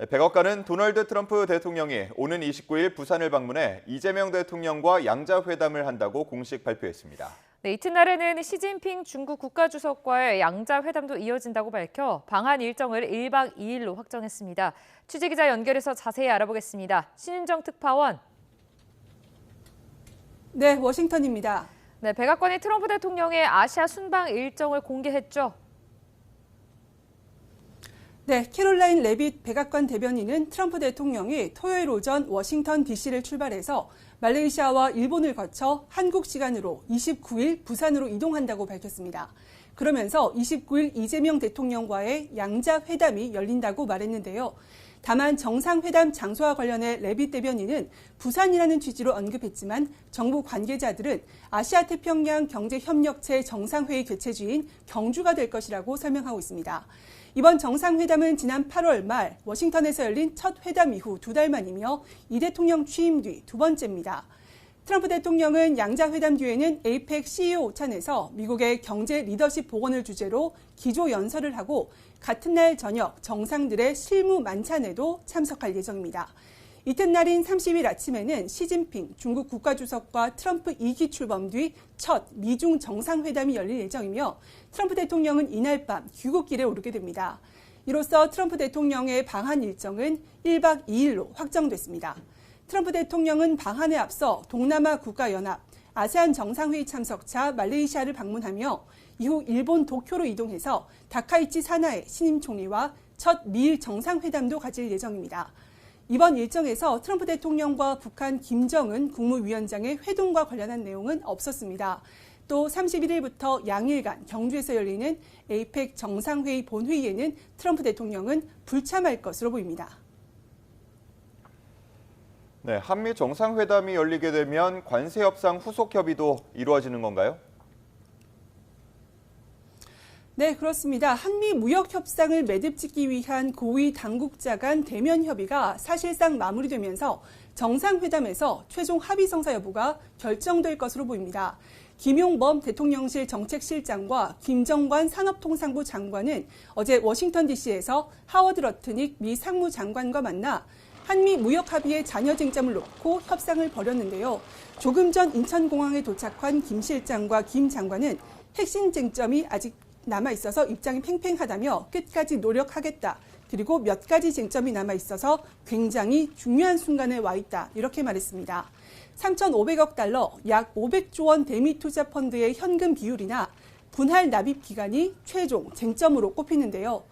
백악관은 도널드 트럼프 대통령이 오는 29일 부산을 방문해 이재명 대통령과 양자회담을 한다고 공식 발표했습니다. 네, 이튿날에는 시진핑 중국 국가주석과의 양자회담도 이어진다고 밝혀 방한 일정을 1박 2일로 확정했습니다. 취재기자 연결해서 자세히 알아보겠습니다. 신윤정 특파원. 네, 워싱턴입니다. 네, 백악관이 트럼프 대통령의 아시아 순방 일정을 공개했죠. 네, 캐롤라인 레빗 백악관 대변인은 트럼프 대통령이 토요일 오전 워싱턴 DC를 출발해서 말레이시아와 일본을 거쳐 한국 시간으로 29일 부산으로 이동한다고 밝혔습니다. 그러면서 29일 이재명 대통령과의 양자회담이 열린다고 말했는데요. 다만 정상회담 장소와 관련해 레빗 대변인은 부산이라는 취지로 언급했지만 정부 관계자들은 아시아태평양 경제협력체 정상회의 개최지인 경주가 될 것이라고 설명하고 있습니다. 이번 정상회담은 지난 8월 말 워싱턴에서 열린 첫 회담 이후 2달 만이며 이 대통령 취임 뒤 두 번째입니다. 트럼프 대통령은 양자회담 뒤에는 에이펙 CEO 오찬에서 미국의 경제 리더십 복원을 주제로 기조연설을 하고 같은 날 저녁 정상들의 실무 만찬에도 참석할 예정입니다. 이튿날인 30일 아침에는 시진핑 중국 국가주석과 트럼프 2기 출범 뒤 첫 미중 정상회담이 열릴 예정이며 트럼프 대통령은 이날 밤 귀국길에 오르게 됩니다. 이로써 트럼프 대통령의 방한 일정은 1박 2일로 확정됐습니다. 트럼프 대통령은 방한에 앞서 동남아 국가연합, 아세안 정상회의 참석차 말레이시아를 방문하며 이후 일본 도쿄로 이동해서 다카이치 사나에 신임 총리와 첫 미일 정상회담도 가질 예정입니다. 이번 일정에서 트럼프 대통령과 북한 김정은 국무위원장의 회동과 관련한 내용은 없었습니다. 또 31일부터 양일간 경주에서 열리는 에이펙 정상회의 본회의에는 트럼프 대통령은 불참할 것으로 보입니다. 네, 한미 정상회담이 열리게 되면 관세 협상 후속 협의도 이루어지는 건가요? 네, 그렇습니다. 한미 무역 협상을 매듭짓기 위한 고위 당국자 간 대면 협의가 사실상 마무리되면서 정상회담에서 최종 합의 성사 여부가 결정될 것으로 보입니다. 김용범 대통령실 정책실장과 김정관 산업통상부 장관은 어제 워싱턴 DC에서 하워드 러트닉 미 상무장관과 만나 한미 무역 합의의 잔여 쟁점을 놓고 협상을 벌였는데요. 조금 전 인천공항에 도착한 김 실장과 김 장관은 핵심 쟁점이 아직 남아있어서 입장이 팽팽하다며 끝까지 노력하겠다. 그리고 몇 가지 쟁점이 남아있어서 굉장히 중요한 순간에 와 있다. 이렇게 말했습니다. 3,500억 달러, 약 500조 원 대미 투자 펀드의 현금 비율이나 분할 납입 기간이 최종 쟁점으로 꼽히는데요.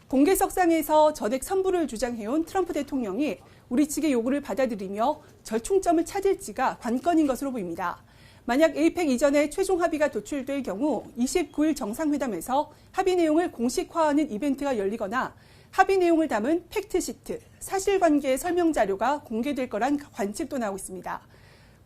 공개석상에서 전액 선불을 주장해온 트럼프 대통령이 우리 측의 요구를 받아들이며 절충점을 찾을지가 관건인 것으로 보입니다. 만약 에이펙 이전에 최종 합의가 도출될 경우 29일 정상회담에서 합의 내용을 공식화하는 이벤트가 열리거나 합의 내용을 담은 팩트시트, 사실관계 설명 자료가 공개될 거란 관측도 나오고 있습니다.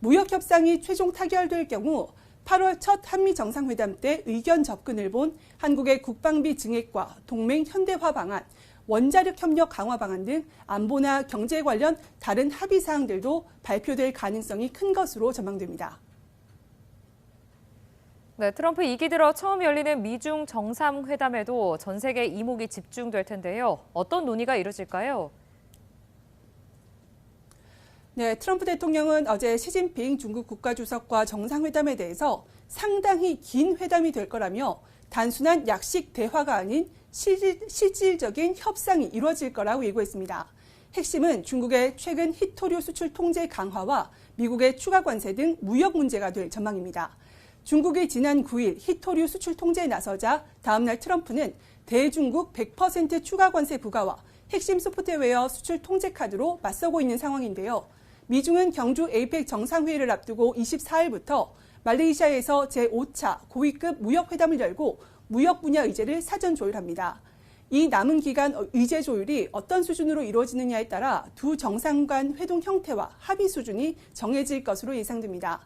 무역 협상이 최종 타결될 경우 8월 첫 한미 정상회담 때 의견 접근을 본 한국의 국방비 증액과 동맹 현대화 방안, 원자력 협력 강화 방안 등 안보나 경제 관련 다른 합의 사항들도 발표될 가능성이 큰 것으로 전망됩니다. 네, 트럼프 2기 들어 처음 열리는 미중 정상회담에도 전 세계 이목이 집중될 텐데요. 어떤 논의가 이루어질까요? 네, 트럼프 대통령은 어제 시진핑 중국 국가주석과 정상회담에 대해서 상당히 긴 회담이 될 거라며 단순한 약식 대화가 아닌 실질적인 협상이 이루어질 거라고 예고했습니다. 핵심은 중국의 최근 희토류 수출 통제 강화와 미국의 추가 관세 등 무역 문제가 될 전망입니다. 중국이 지난 9일 희토류 수출 통제에 나서자 다음날 트럼프는 대중국 100% 추가 관세 부과와 핵심 소프트웨어 수출 통제 카드로 맞서고 있는 상황인데요. 미중은 경주 에이펙 정상회의를 앞두고 24일부터 말레이시아에서 제5차 고위급 무역회담을 열고 무역 분야 의제를 사전 조율합니다. 이 남은 기간 의제 조율이 어떤 수준으로 이루어지느냐에 따라 두 정상 간 회동 형태와 합의 수준이 정해질 것으로 예상됩니다.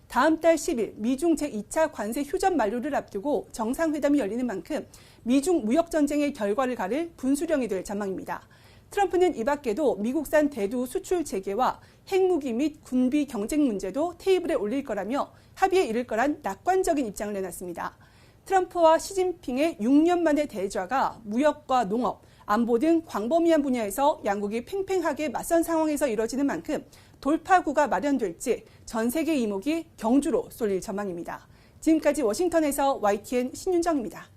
다음 달 10일 미중 제2차 관세 휴전 만료를 앞두고 정상회담이 열리는 만큼 미중 무역전쟁의 결과를 가릴 분수령이 될 전망입니다. 트럼프는 이 밖에도 미국산 대두 수출 재개와 핵무기 및 군비 경쟁 문제도 테이블에 올릴 거라며 합의에 이를 거란 낙관적인 입장을 내놨습니다. 트럼프와 시진핑의 6년 만의 대좌가 무역과 농업, 안보 등 광범위한 분야에서 양국이 팽팽하게 맞선 상황에서 이뤄지는 만큼 돌파구가 마련될지 전 세계 이목이 경주로 쏠릴 전망입니다. 지금까지 워싱턴에서 YTN 신윤정입니다.